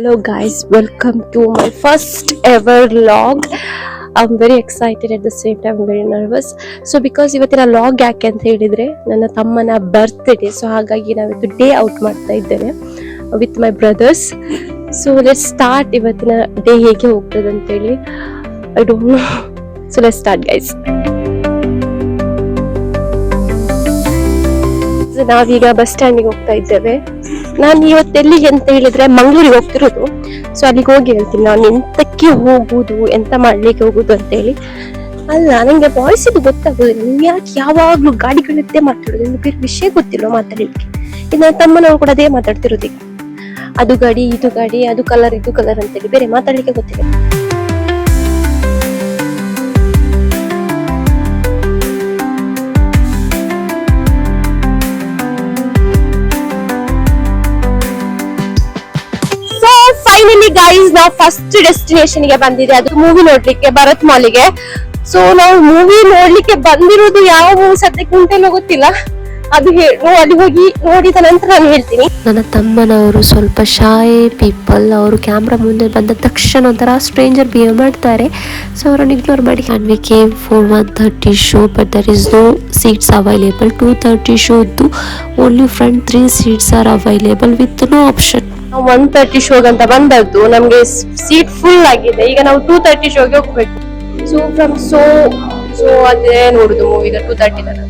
Hello guys, welcome to my first ever vlog. I'm very excited at the same time very nervous. So because ಇವತ್ತಿನ vlog ಯಾಕೆ ಅಂತ ಹೇಳಿದ್ರೆ ನನ್ನ ತಮ್ಮನ birthday, so ಹಾಗಾಗಿ ನಾವಿತ್ತು day out ಮಾಡ್ತಾ ಇದ್ದೇವೆ with my brothers. So let's start ಇವತ್ತಿನ ಡೇ ಹೇಗೆ ಹೋಗ್ತದೆ ಅಂತ ಹೇಳಿ. I don't know. So let's start guys. ನಾವೀಗ ಬಸ್ ಸ್ಟ್ಯಾಂಡಿಗೆ ಹೋಗ್ತಾ ಇದ್ದೇವೆ. ನಾನು ಇವತ್ತು ಎಲ್ಲಿಗೆ ಅಂತ ಹೇಳಿದ್ರೆ ಮಂಗಳೂರಿಗೆ ಹೋಗ್ತಿರೋದು. ಸೊ ಅಲ್ಲಿಗೆ ಹೋಗಿ ಹೇಳ್ತೀನಿ ನಾನು ಎಂತಕ್ಕೆ ಹೋಗುದು, ಎಂತ ಮಾಡ್ಲಿಕ್ಕೆ ಹೋಗುದು ಅಂತ ಹೇಳಿ. ಅಲ್ಲ, ನಂಗೆ ವಾಯ್ಸ್ ಇದು ಗೊತ್ತಾಗುದಿಲ್ಲ. ನಿಮ್ಗೆ ಯಾಕೆ ಯಾವಾಗ್ಲೂ ಗಾಡಿಗಳದ್ದೇ ಮಾತಾಡೋದು, ನಿಮ್ಗೆ ಬೇರೆ ವಿಷಯ ಗೊತ್ತಿಲ್ಲ ಮಾತಾಡ್ಲಿಕ್ಕೆ. ಇದು ನನ್ನ ತಮ್ಮನವರು ಕೂಡ ಅದೇ ಮಾತಾಡ್ತಿರೋದು. ಈಗ ಅದು ಗಾಡಿ, ಇದು ಗಾಡಿ, ಅದು ಕಲರ್, ಇದು ಕಲರ್ ಅಂತೇಳಿ ಬೇರೆ ಮಾತಾಡ್ಲಿಕ್ಕೆ ಗೊತ್ತಿಲ್ಲ. ಫೈನಲಿ ಗೈಸ್, ನಾವು ಫಸ್ಟ್ ಡೆಸ್ಟಿನೇಷನ್ ಗೆ ಬಂದಿದೆ. ಅದು ಮೂವಿ ನೋಡ್ಲಿಕ್ಕೆ ಭರತ್ ಮಾಲಿಗೆ. ಸೊ ನಾವು ಮೂವಿ ನೋಡ್ಲಿಕ್ಕೆ ಬಂದಿರೋದು ಯಾವ ಮೂವಿ ಸದ್ಯಕ್ಕೆ ಉಂಟೆಲ್ಲ ಗೊತ್ತಿಲ್ಲ. ಅದು ಅಲ್ಲಿ ಹೋಗಿ ನೋಡಿದ ನಂತರ ನಾನು ಹೇಳ್ತೀನಿ. ನನ್ನ ತಮ್ಮನವರು ಸ್ವಲ್ಪ ಶಾಯ್ ಪೀಪಲ್. ಅವರು ಕ್ಯಾಮ್ರಾ ಮುಂದೆ ಬಂದ ತಕ್ಷಣ ಒಂಥರ ಸ್ಟ್ರೇಂಜರ್ ಬಿಹೇವ್ ಮಾಡ್ತಾರೆ. ಸೊ ಅವರನ್ನು ಇಗ್ನೋರ್ ಮಾಡಿ. And we came for 1:30 show but there is no seats available. 2:30 show ಇದ್ದು only front 3 seats are available with no option. 1:30 ಶೋಗ್ ಅಂತ ಬಂದದ್ದು, ನಮ್ಗೆ ಸೀಟ್ ಫುಲ್ ಆಗಿದೆ. ಈಗ ನಾವು 2:30 ಶೋಗೆ ಹೋಗ್ಬೇಕು. ಸೊ ಫ್ರಮ್ ಸೊ ಅದೇ ನೋಡುದು ಮೂವಿಗ 2:30 ತನಕ.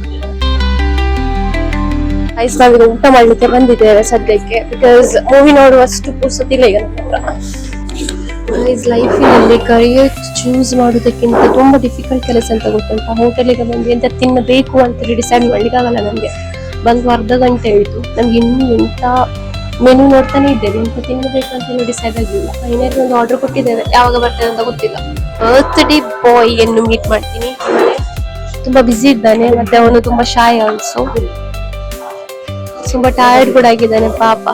ಗೈಸ್, ನಾವೀಗ ಊಟ ಮಾಡ್ಲಿಕ್ಕೆ ಬಂದಿದ್ದೇವೆ ಸದ್ಯಕ್ಕೆ. ಬಿಕಾಸ್ ಮೂವಿ ನೋಡುವಷ್ಟು ಪುರ್ಸೊತ್ತಿಲ್ಲ ಈಗ ನಮ್ಮ ಹತ್ರ. ಗೈಸ್, ಲೈಫಿನಲ್ಲಿ ಕರಿಯರ್ ಚೂಸ್ ಮಾಡೋದಕ್ಕಿಂತ ತುಂಬಾ ಡಿಫಿಕಲ್ಟ್ ಕೆಲಸ ಅಂತ ಗೊತ್ತುಂಟ. ಹೋಟೆಲಿಗೆ ಬಂದು ಎಂತ ತಿನ್ನಬೇಕು ಅಂತೇಳಿ ಡಿಸೈಡ್ ಮಾಡ್ಲಿಕ್ಕೆ ಆಗಲ್ಲ. ನಮ್ಗೆ ಬಂದು ಅರ್ಧ ಗಂಟೆ ಆಯ್ತು. ನಮ್ಗೆ ಇನ್ನೂ ಎಂತ ಮೆನು ನೋಡ್ತಾನೆ ಇದ್ದೇವೆ, ಎಂತ ತಿನ್ನಬೇಕು ಅಂತ ಡಿಸೈಡ್ ಆಗಿಲ್ಲ. ಫೈನಲಿ ಒಂದು ಆರ್ಡರ್ ಕೊಟ್ಟಿದ್ದೇವೆ, ಯಾವಾಗ ಬರ್ತದೆ ಅಂತ ಗೊತ್ತಿಲ್ಲ. ಬರ್ತ್ಡೇ ಬಾಯ್ ಅನ್ನು ಮೀಟ್ ಮಾಡ್ತೀನಿ. ತುಂಬಾ ಬಿಸಿ ಇದ್ದಾನೆ, ಮತ್ತೆ ಅವನು ತುಂಬಾ ಶಾಯ್ ಆಲ್ಸೋ. ತುಂಬಾ ಟಯರ್ಡ್ ಕೂಡ ಆಗಿದ್ದಾನೆ ಪಾಪ.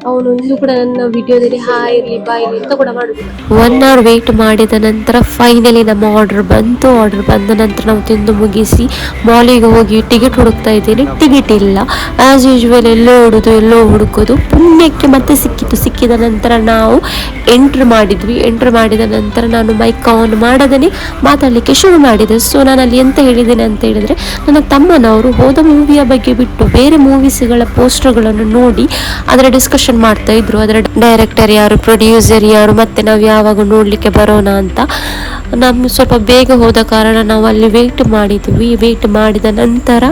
ಅವನೊಂದು ಕೂಡ ನನ್ನ ವಿಡಿಯೋದಲ್ಲಿ ಹಾಯ್ ಇರ್ಲಿ ಬಾಯ್ ಇರ್ಲಿ ಅಂತ ಕೂಡ ಮಾಡುದಿಲ್ಲ. 1 hour ವೇಟ್ ಮಾಡಿದ ನಂತರ ಫೈನಲಿ ನಮ್ಮ ಆರ್ಡರ್ ಬಂತು. ಆರ್ಡರ್ ಬಂದ ನಂತರ ನಾವು ತಿಂದು ಮುಗಿಸಿ ಮಾಲಿಗೆ ಹೋಗಿ ಟಿಕೆಟ್ ಹುಡುಕ್ತಾ ಇದ್ದೀನಿ. ಟಿಕೆಟ್ ಇಲ್ಲ. ಆಸ್ ಯೂಶುವಲ್ ಎಲ್ಲೋ ಹುಡುಕೋದು. ಪುಣ್ಯಕ್ಕೆ ಮತ್ತೆ ಸಿಕ್ಕಿತು. ಸಿಕ್ಕಿದ ನಂತರ ನಾವು ಎಂಟರ್ ಮಾಡಿದ ನಂತರ ನಾನು ಮೈಕ್ ಆನ್ ಮಾಡದೇ ಮಾತಾಡಲಿಕ್ಕೆ ಶುರು ಮಾಡಿದೆ. ಸೊ ನಾನು ಅಲ್ಲಿ ಎಂತ ಹೇಳಿದ್ದೇನೆ ಅಂತ ಹೇಳಿದ್ರೆ, ನನ್ನ ತಮ್ಮನವರು ಹೋದ ಮೂವಿಯ ಬಗ್ಗೆ ಬಿಟ್ಟು ಬೇರೆ ಮೂವೀಸ್ಗಳ ಪೋಸ್ಟರ್ಗಳನ್ನು ನೋಡಿ ಅದರ ಡಿಸ್ಕಷನ್ ಮಾಡ್ತಾ ಇದ್ರು. ಅದರ ಡೈರೆಕ್ಟರ್ ಯಾರು, ಪ್ರೊಡ್ಯೂಸರ್ ಯಾರು, ಮತ್ತೆ ನಾವು ಯಾವಾಗ ನೋಡ್ಲಿಕ್ಕೆ ಬರೋಣ ಅಂತ. ನಮ್ಗೆ ಸ್ವಲ್ಪ ಬೇಗ ಹೋದ ಕಾರಣ ನಾವು ಅಲ್ಲಿ ವೇಟ್ ಮಾಡಿದ ನಂತರ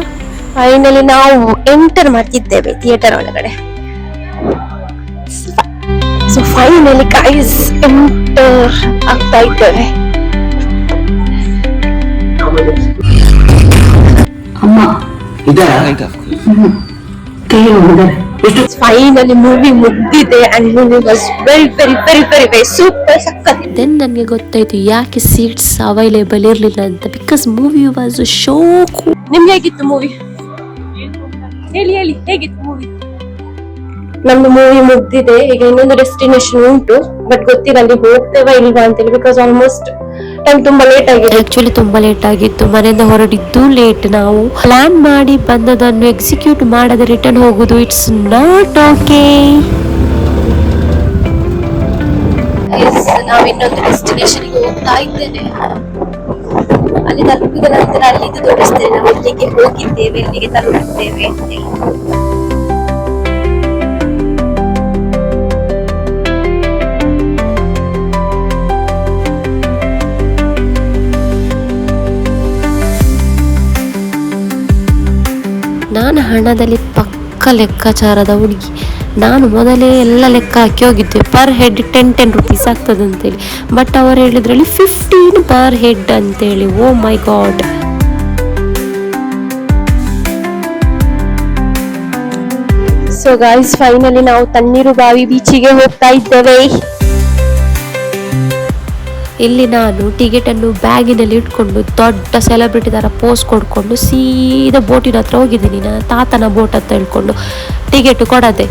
ಫೈನಲಿ ನಾವು ಎಂಟರ್ ಮಾಡ್ತಿದ್ದೇವೆ ಥಿಯೇಟರ್ ಒಳಗಡೆ. ಸೊ ಫೈನಲಿ ಗೈಸ್ ಎಂಟರ್ ಆಗ್ತಾ ಇದ್ದೇವೆ. ಫೈನಲಿ ಮೂವಿ ಮುಗ್ದಿದೆ and movie was very very very very very super ಸಕ್ಕತ್. ದೆನ್ ನನಗೆ ಗೊತ್ತಾಯ್ತು ಯಾಕೆ ಸೀಟ್ಸ್ ಅವೈಲೇಬಲ್ ಇರಲಿಲ್ಲ ಅಂತ. Because movie was show. ನಿಮ್ಗೆ ಹೇಗಿತ್ತು ಮೂವಿ? ಹೇಳಿ ಹೇಗಿತ್ತು ಮೂವಿ? ನಮ್ದು ಮೂವಿ ಮುಗ್ದಿದೆ. ಈಗ ಇನ್ನೊಂದು ಡೆಸ್ಟಿನೇಷನ್ ಉಂಟು, ಬಟ್ ಗೊತ್ತಿಲ್ಲ ಅಲ್ಲಿ ಹೋಗ್ತೇವಾ ಇಲ್ವಾ ಅಂತೇಳಿ. ಬಿಕಾಸ್ ಆಲ್ಮೋಸ್ಟ್ ಟೈಮ್ ತುಂಬಾ ಲೇಟ್ ಆಗಿದೆ. ಆಕ್ಚುಲಿ ತುಂಬಾ ಲೇಟ್ ಆಗಿತ್ತು. ಮನೆಯಿಂದ ಹೊರಡಿದ್ದು ಲೇಟ್. ನಾವು ಪ್ಲಾನ್ ಮಾಡಿ ಬಂದದನ್ನು ಎಕ್ಸಿಕ್ಯೂಟ್ ಮಾಡದೆ ರಿಟರ್ನ್ ಹೋಗುದು, ಇಟ್ಸ್ ನಾಟ್ ಓಕೆ. ನಾವು ಇನ್ನೊಂದು ಡೆಸ್ಟಿನೇಷನ್ ಗೆ ಹೋಗ್ತಾ ಇದ್ದೇನೆ. ಅಲ್ಲಿ ತಲುಪಿದ ನಂತರ ಅಲ್ಲಿದ್ದು ತೋರಿಸ್ತೇನೆ ನಾವು ಎಲ್ಲಿಗೆ ಹೋಗಿದ್ದೇವೆ, ಎಲ್ಲಿಗೆ ತಲುಪಿದ್ದೇವೆ ಅಂತೇಳಿ. ನಾನು ಹಣದಲ್ಲಿ ಪಕ್ಕ ಲೆಕ್ಕಾಚಾರದ ಹುಡುಗಿ. ನಾನು ಮೊದಲೇ ಎಲ್ಲ ಲೆಕ್ಕ ಹಾಕಿ ಹೋಗಿದ್ದೆ. ಪರ್ ಹೆಡ್ 10 rupees ಆಗ್ತದೆ ಅಂತೇಳಿ. ಬಟ್ ಅವರು ಹೇಳಿದ್ರಲ್ಲಿ 15 ಪರ್ ಹೆಡ್ ಅಂತೇಳಿ. ಓ ಮೈ ಗಾಡ್. ಸೊ ಗೈಸ್, ಫೈನಲಿ ನಾವು ತಣ್ಣೀರುಬಾವಿ ಬೀಚಿಗೆ ಹೋಗ್ತಾ ಇದ್ದೇವೆ. ಇಲ್ಲಿ ನಾನು ಟಿಕೆಟ್ ಅನ್ನು ಬ್ಯಾಗಿನಲ್ಲಿ ಇಟ್ಕೊಂಡು ದೊಡ್ಡ ಸೆಲೆಬ್ರಿಟಿ ತರ ಪೋಸ್ ಕೊಡ್ಕೊಂಡು ಸೀದಾ ಬೋಟಿನ ಹತ್ರ ಹೋಗಿದ್ದೀನಿ. ನನ್ನ ತಾತನ ಬೋಟ್ ಅಂತ ಹೇಳ್ಕೊಂಡು ಟಿಕೆಟ್ ಕೊಡದೆ.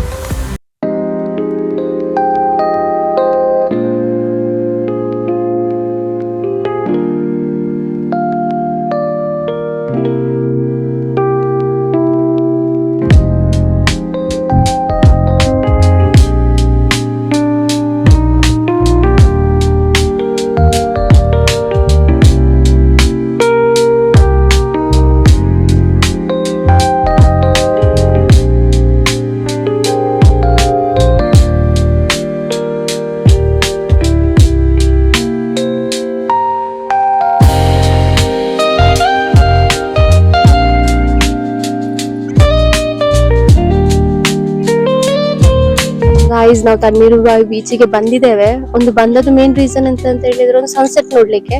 ಗೈಸ್ ನಾವು ತಣ್ಣೀರುಬಾವಿ ಬೀಚಿಗೆ ಬಂದಿದ್ದೇವೆ. ಒಂದು ಬಂದದ್ದು ಮೇನ್ ರೀಸನ್ ಅಂತ ಹೇಳಿದ್ರೆ ಒಂದು ಸನ್ಸೆಟ್ ನೋಡ್ಲಿಕ್ಕೆ.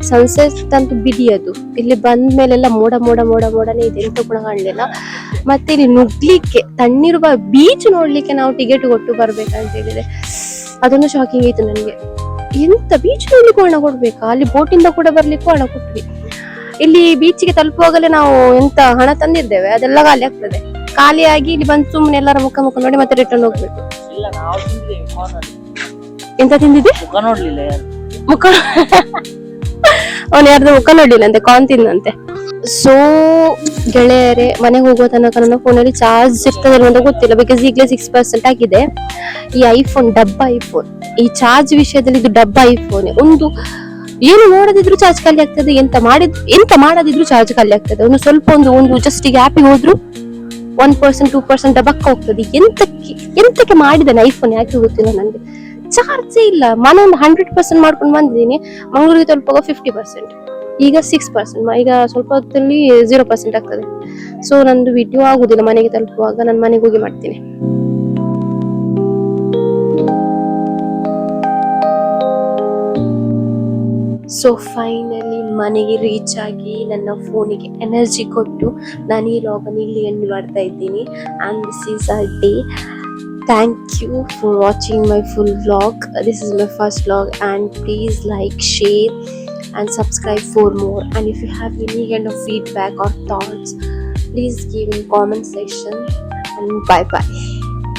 ಸನ್ಸೆಟ್ ಅಂತೂ ಬಿಡಿಯದು. ಇಲ್ಲಿ ಬಂದ ಮೇಲೆಲ್ಲ ಮೋಡ ಮೋಡ ಮೋಡ ಮೋಡನೇ ಇದೆ, ಎಂತ ಕೂಡ ಕಾಣಲಿಲ್ಲ. ಮತ್ತೆ ಇಲ್ಲಿ ನುಗ್ಲಿಕ್ಕೆ ತಣ್ಣೀರುಬಾವಿ ಬೀಚ್ ನೋಡ್ಲಿಕ್ಕೆ ನಾವು ಟಿಕೆಟ್ ಕೊಟ್ಟು ಬರ್ಬೇಕಂತ ಹೇಳಿದ್ರೆ ಅದೊಂದು ಶಾಕಿಂಗ್ ಆಯ್ತು ನನಗೆ. ಎಂತ ಬೀಚ್ ನೋಡ್ಲಿಕ್ಕೂ ಹಣ ಕೊಡ್ಬೇಕಾ? ಅಲ್ಲಿ ಬೋಟಿಂದ ಕೂಡ ಬರ್ಲಿಕ್ಕೂ ಹಣ ಕೊಟ್ವಿ. ಇಲ್ಲಿ ಬೀಚಿಗೆ ತಲುಪುವಾಗಲೇ ನಾವು ಎಂತ ಹಣ ತಂದಿದ್ದೇವೆ ಅದೆಲ್ಲ ಖಾಲಿ ಆಗ್ತದೆ. ಖಾಲಿಯಾಗಿ ಇಲ್ಲಿ ಬಂದು ಸುಮ್ಮನೆ ಎಲ್ಲರ ಮುಖ ಮುಖ ನೋಡಿ ಮತ್ತೆ ರಿಟರ್ನ್ ಹೋಗ್ಬೇಕು. ಎಂತ ತಿಂದಿದ್ದೆ? ಮುಖ ಅವನು ಯಾರ್ದು ಮುಖ ನೋಡ್ಲಿಲ್ಲ ಅಂತೆ, ಕಾರ್ನ್ ತಿಂದಂತೆ. ಸೊ ಗೆಳೆಯರೇ, ಮನೆಗೆ ಹೋಗುವ ತನಕ ನನ್ನ ಫೋನಲ್ಲಿ ಚಾರ್ಜ್ ಇರ್ತದೆ ಅಂತ ಗೊತ್ತಿಲ್ಲ, ಬಿಕಾಸ್ ಈಗಲೇ 6% ಆಗಿದೆ. ಈ ಐಫೋನ್ ಡಬ್ಬ ಐಫೋನ್, ಈ ಚಾರ್ಜ್ ವಿಷಯದಲ್ಲಿ ಇದು ಡಬ್ಬ ಐಫೋನ್. ಒಂದು ಏನು ನೋಡದಿದ್ರು ಚಾರ್ಜ್ ಖಾಲಿ ಆಗ್ತದೆ, ಎಂತ ಮಾಡದಿದ್ರು ಚಾರ್ಜ್ ಖಾಲಿ ಆಗ್ತದೆ. ಒಂದು ಸ್ವಲ್ಪ ಒಂದು ಜಸ್ಟ್ ಈಗ ಆ್ಯಪಿಗೆ ಹೋದ್ರು 1% 2% ಡಬ್ಬಕ್ಕ ಹೋಗ್ತದೆ. ಎಂತಕ್ಕೆ ಮಾಡಿದ್ದಾನೆ ಐಫೋನ್ ಯಾಕೆ ಗೊತ್ತಿಲ್ಲ ನನಗೆ. ಚಾರ್ಜೇ ಇಲ್ಲ. ಮನೆ ಒಂದು 100% ಮಾಡ್ಕೊಂಡು ಬಂದಿದ್ದೀನಿ, ಮಂಗಳೂರಿಗೆ ತಲುಪುವಾಗ 50%, ಈಗ 6%, ಈಗ ಸ್ವಲ್ಪ ಹೊತ್ತಲ್ಲಿ 0% ಆಗ್ತದೆ. ಸೊ ನಂದು ವಿಡಿಯೋ ಆಗುದಿಲ್ಲ ಮನೆಗೆ ತಲುಪುವಾಗ, ನಾನು ಮನೆಗೆ ಹೋಗಿ ಮಾಡ್ತೀನಿ. ಸೊ ಫೈನಲಿ ಮನೆಗೆ ರೀಚ್ ಆಗಿ ನನ್ನ ಫೋನಿಗೆ ಎನರ್ಜಿ ಕೊಟ್ಟು ನಾನು ಈ ಲಾಗನ್ನು ಇಲ್ಲಿ ಎಂಡ್ ಮಾಡ್ತಾ ಇದ್ದೀನಿ. And this is a day. Thank you for watching my full vlog. This is my first vlog, and please like, share and subscribe for more. And if you have any kind of feedback or thoughts, please give in comment section. And bye bye.